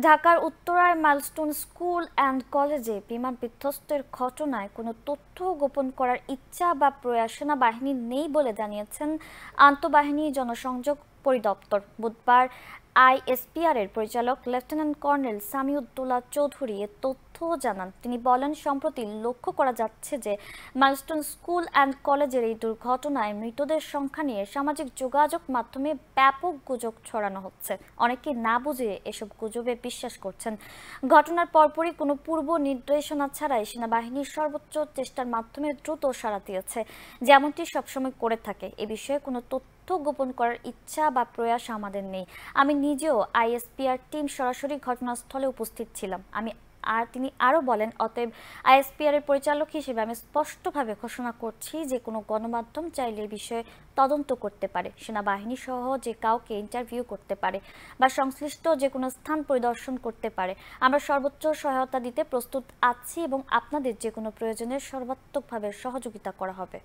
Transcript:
ঢাকার উত্তরায় milestone school and কলেজে বিমান বিধ্বস্তের ঘটনায় কোনো তথ্য গোপন করার ইচ্ছা বা প্রয়াস সেনাবাহিনীর নেই বলে জানিয়েছেন আন্তঃবাহিনী জনসংযোগ পরিদপ্তর। বুধবার আইএসপিআর এর পরিচালক লেফটেন্যান্ট কর্নেল সামিউদ্দৌলা চৌধুরী এ তথ্য জানান। তিনি বলেন, সম্প্রতি লক্ষ্য করা যাচ্ছে যে মাইলস্টোন স্কুল অ্যান্ড কলেজের এই দুর্ঘটনায় মৃতদের সংখ্যা নিয়ে সামাজিক যোগাযোগ মাধ্যমে ব্যাপক গুজব ছড়ানো হচ্ছে। অনেকে না বুঝে এসব গুজবে বিশ্বাস করছেন। ঘটনার পরপরই কোনো পূর্ব নির্দেশনা ছাড়াই সেনাবাহিনীর সর্বোচ্চ চেষ্টার মাধ্যমে দ্রুত সাড়া দিয়েছে, যেমনটি সবসময় করে থাকে। এ বিষয়ে কোনো তথ্য গোপন করার ইচ্ছা বা প্রয়াস আমাদের নেই। আমি নিজেও আইএসপিআর টিম সরাসরি ঘটনাস্থলে উপস্থিত ছিলাম। তিনি আরও বলেন, অতএব আইএসপিআর এর পরিচালক হিসেবে আমি স্পষ্টভাবে ঘোষণা করছি যে কোনো গণমাধ্যম চাইলে এই বিষয়ে তদন্ত করতে পারে, সেনাবাহিনী সহ যে কাউকে ইন্টারভিউ করতে পারে বা সংশ্লিষ্ট যে কোনো স্থান পরিদর্শন করতে পারে। আমরা সর্বোচ্চ সহায়তা দিতে প্রস্তুত আছি এবং আপনাদের যে কোনো প্রয়োজনে সর্বাত্মকভাবে সহযোগিতা করা হবে।